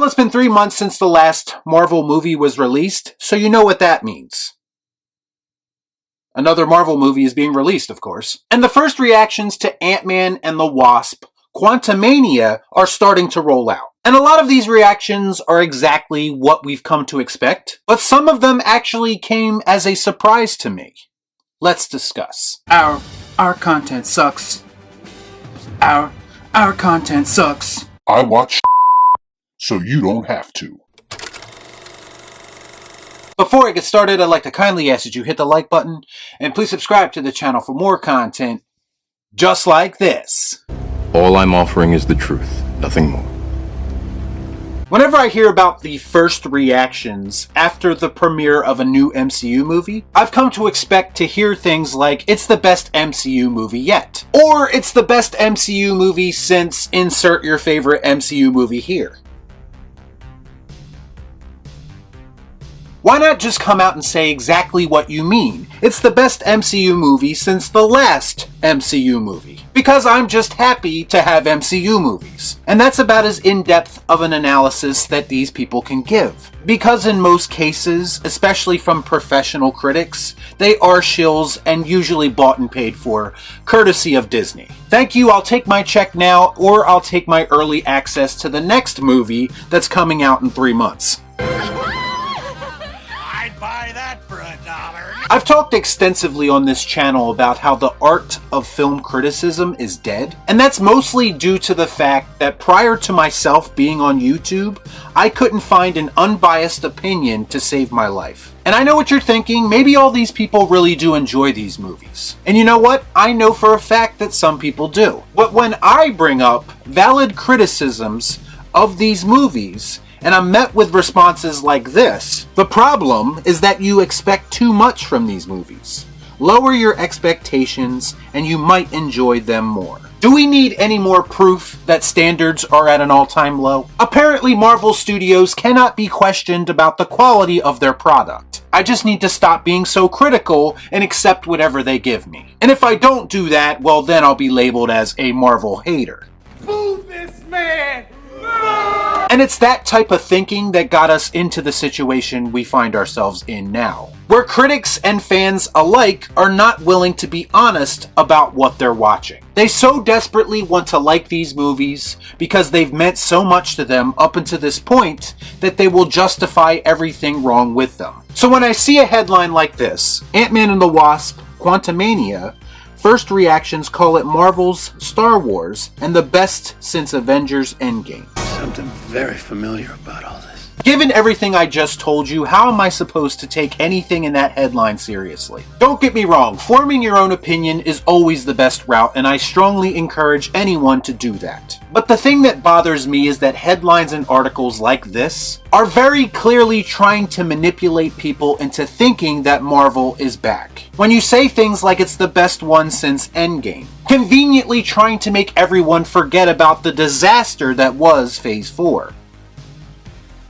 Well, it's been 3 months since the last Marvel movie was released, so you know what that means. Another Marvel movie is being released, of course. And the first reactions to Antman and the Wasp, Quantumania, are starting to roll out. And a lot of these reactions are exactly what we've come to expect, but some of them actually came as a surprise to me. Let's discuss. Our content sucks. Our content sucks. I watch so you don't have to. Before I get started, I'd like to kindly ask that you hit the like button, and please subscribe to the channel for more content just like this. All I'm offering is the truth, nothing more. Whenever I hear about the first reactions after the premiere of a new MCU movie, I've come to expect to hear things like, it's the best MCU movie yet. Or, it's the best MCU movie since insert your favorite MCU movie here. Why not just come out and say exactly what you mean? It's the best MCU movie since the last MCU movie. Because I'm just happy to have MCU movies. And that's about as in-depth of an analysis that these people can give. Because in most cases, especially from professional critics, they are shills and usually bought and paid for, courtesy of Disney. Thank you, I'll take my check now, or I'll take my early access to the next movie that's coming out in 3 months. Buy that for $1. I've talked extensively on this channel about how the art of film criticism is dead, and that's mostly due to the fact that prior to myself being on YouTube, I couldn't find an unbiased opinion to save my life. And I know what you're thinking, maybe all these people really do enjoy these movies. And you know what? I know for a fact that some people do. But when I bring up valid criticisms of these movies, and I'm met with responses like this, the problem is that you expect too much from these movies. Lower your expectations and you might enjoy them more. Do we need any more proof that standards are at an all-time low? Apparently Marvel Studios cannot be questioned about the quality of their product. I just need to stop being so critical and accept whatever they give me. And if I don't do that, well then I'll be labeled as a Marvel hater. Boo this man! And it's that type of thinking that got us into the situation we find ourselves in now, where critics and fans alike are not willing to be honest about what they're watching. They so desperately want to like these movies because they've meant so much to them up until this point that they will justify everything wrong with them. So when I see a headline like this, Ant-Man and the Wasp, Quantumania, first reactions call it Marvel's Star Wars and the best since Avengers Endgame. Something very familiar about all this. Given everything I just told you, how am I supposed to take anything in that headline seriously? Don't get me wrong, forming your own opinion is always the best route, and I strongly encourage anyone to do that. But the thing that bothers me is that headlines and articles like this are very clearly trying to manipulate people into thinking that Marvel is back. When you say things like it's the best one since Endgame, conveniently trying to make everyone forget about the disaster that was Phase 4.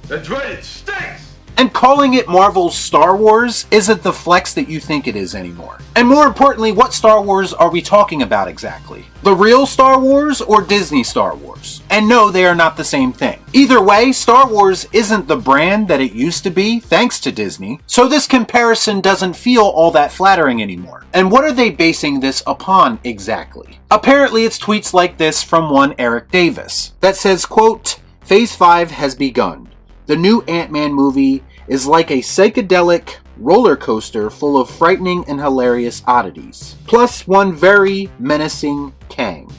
That's right, it stinks! And calling it Marvel's Star Wars isn't the flex that you think it is anymore. And more importantly, what Star Wars are we talking about exactly? The real Star Wars or Disney Star Wars? And no, they are not the same thing. Either way, Star Wars isn't the brand that it used to be, thanks to Disney, so this comparison doesn't feel all that flattering anymore. And what are they basing this upon exactly? Apparently it's tweets like this from one Eric Davis that says, quote, "Phase 5 has begun. The new Ant-Man movie is like a psychedelic roller coaster full of frightening and hilarious oddities. Plus one very menacing Kang.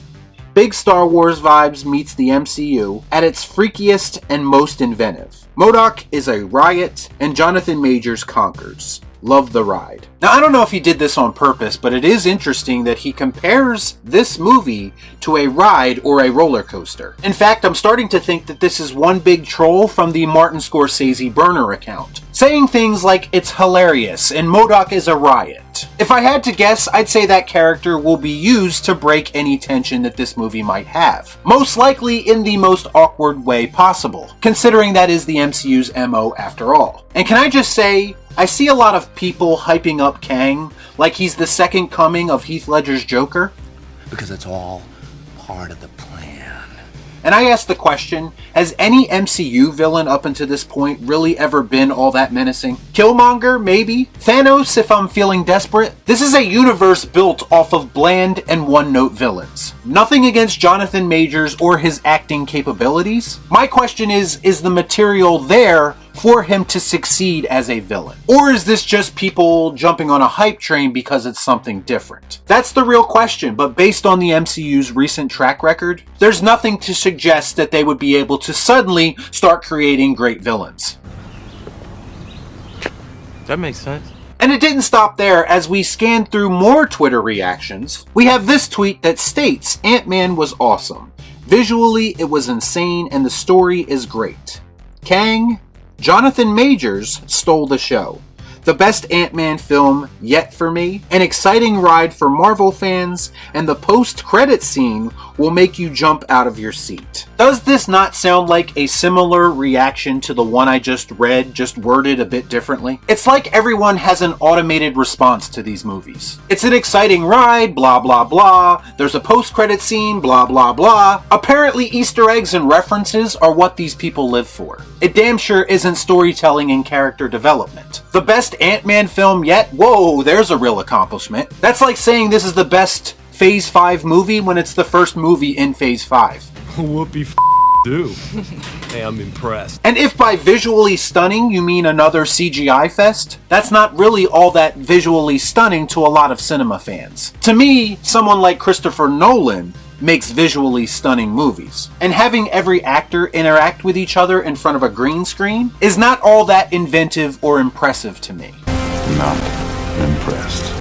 Big Star Wars vibes meets the MCU at its freakiest and most inventive. MODOK is a riot and Jonathan Majors conquers. Love the ride." Now, I don't know if he did this on purpose, but it is interesting that he compares this movie to a ride or a roller coaster. In fact, I'm starting to think that this is one big troll from the Martin Scorsese burner account, saying things like it's hilarious and MODOK is a riot. If I had to guess, I'd say that character will be used to break any tension that this movie might have. Most likely in the most awkward way possible, considering that is the MCU's MO after all. And can I just say, I see a lot of people hyping up Kang like he's the second coming of Heath Ledger's Joker. Because it's all part of the plan. And I ask the question, has any MCU villain up until this point really ever been all that menacing? Killmonger, maybe? Thanos, if I'm feeling desperate? This is a universe built off of bland and one-note villains. Nothing against Jonathan Majors or his acting capabilities. My question is the material there for him to succeed as a villain? Or is this just people jumping on a hype train because it's something different? That's the real question, but based on the MCU's recent track record, there's nothing to suggest that they would be able to suddenly start creating great villains. That makes sense. And it didn't stop there. As we scanned through more Twitter reactions, we have this tweet that states Ant-Man was awesome. Visually, it was insane and the story is great. Kang, Jonathan Majors stole the show. The best Ant-Man film yet for me, an exciting ride for Marvel fans, and the post-credit scene will make you jump out of your seat. Does this not sound like a similar reaction to the one I just read, just worded a bit differently? It's like everyone has an automated response to these movies. It's an exciting ride, blah blah blah, there's a post-credit scene, blah blah blah. Apparently Easter eggs and references are what these people live for. It damn sure isn't storytelling and character development. The best Ant-Man film yet? Whoa, there's a real accomplishment. That's like saying this is the best Phase 5 movie when it's the first movie in Phase 5. Whoopie do. Hey, I'm impressed. And if by visually stunning you mean another CGI fest, that's not really all that visually stunning to a lot of cinema fans. To me, someone like Christopher Nolan makes visually stunning movies. And having every actor interact with each other in front of a green screen is not all that inventive or impressive to me. Not impressed.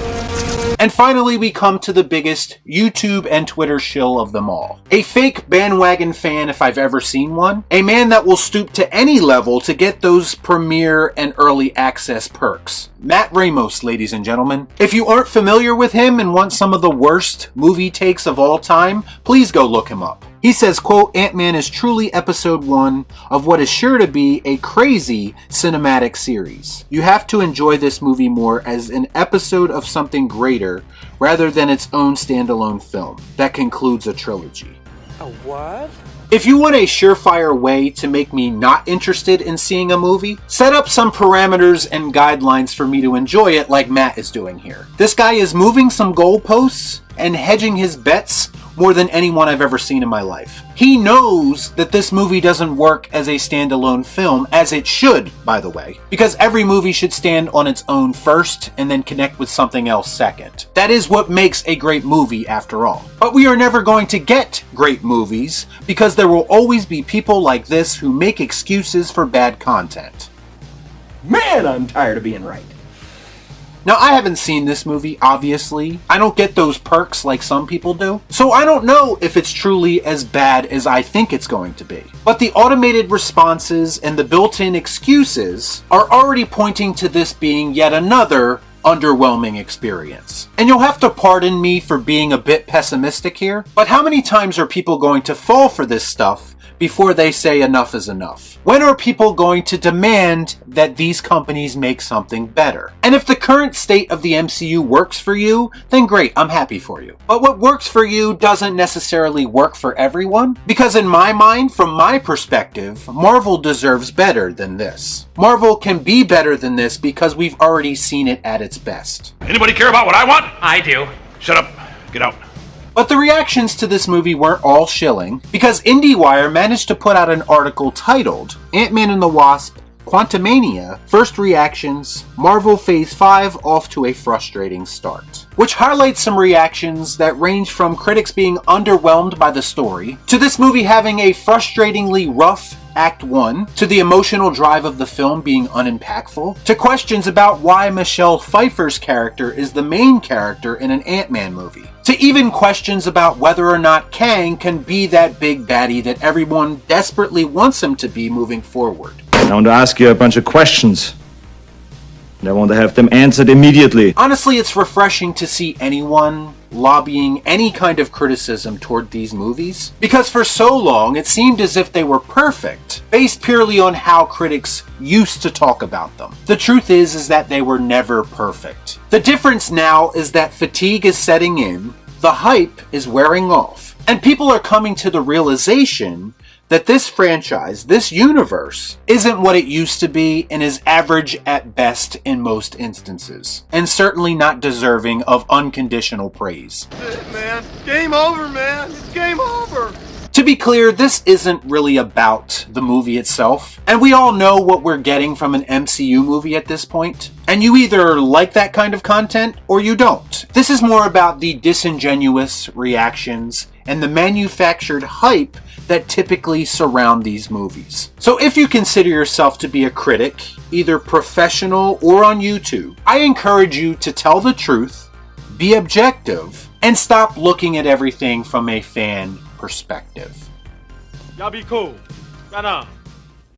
And finally, we come to the biggest YouTube and Twitter shill of them all. A fake bandwagon fan if I've ever seen one. A man that will stoop to any level to get those premiere and early access perks. Matt Ramos, ladies and gentlemen. If you aren't familiar with him and want some of the worst movie takes of all time, please go look him up. He says, quote, Ant-Man is truly episode 1 of what is sure to be a crazy cinematic series. You have to enjoy this movie more as an episode of something greater rather than its own standalone film that concludes a trilogy. A what? If you want a surefire way to make me not interested in seeing a movie, set up some parameters and guidelines for me to enjoy it like Matt is doing here. This guy is moving some goalposts and hedging his bets more than anyone I've ever seen in my life. He knows that this movie doesn't work as a standalone film, as it should, by the way, because every movie should stand on its own first and then connect with something else second. That is what makes a great movie after all. But we are never going to get great movies because there will always be people like this who make excuses for bad content. Man, I'm tired of being right. Now, I haven't seen this movie, obviously. I don't get those perks like some people do. So I don't know if it's truly as bad as I think it's going to be. But the automated responses and the built-in excuses are already pointing to this being yet another underwhelming experience. And you'll have to pardon me for being a bit pessimistic here, but how many times are people going to fall for this stuff before they say enough is enough? When are people going to demand that these companies make something better? And if the current state of the MCU works for you, then great, I'm happy for you. But what works for you doesn't necessarily work for everyone, because in my mind, from my perspective, Marvel deserves better than this. Marvel can be better than this because we've already seen it at its best. Anybody care about what I want? I do. Shut up. Get out. But the reactions to this movie weren't all shilling, because IndieWire managed to put out an article titled Ant-Man and the Wasp, Quantumania, First Reactions, Marvel Phase 5 Off to a Frustrating Start, which highlights some reactions that range from critics being underwhelmed by the story, to this movie having a frustratingly rough Act 1, to the emotional drive of the film being unimpactful, to questions about why Michelle Pfeiffer's character is the main character in an Ant-Man movie, to even questions about whether or not Kang can be that big baddie that everyone desperately wants him to be moving forward. I want to ask you a bunch of questions, and I want to have them answered immediately. Honestly, it's refreshing to see anyone lobbying any kind of criticism toward these movies, because for so long it seemed as if they were perfect, based purely on how critics used to talk about them. The truth is that they were never perfect. The difference now is that fatigue is setting in, the hype is wearing off, And people are coming to the realization that this franchise, this universe, isn't what it used to be and is average at best in most instances, and certainly not deserving of unconditional praise. That's it, man. Game over, man. It's game over. To be clear, this isn't really about the movie itself, and we all know what we're getting from an MCU movie at this point, and you either like that kind of content or you don't. This is more about the disingenuous reactions and the manufactured hype that typically surround these movies. So if you consider yourself to be a critic, either professional or on YouTube, I encourage you to tell the truth, be objective, and stop looking at everything from a fan perspective. Y'all be cool. Right on.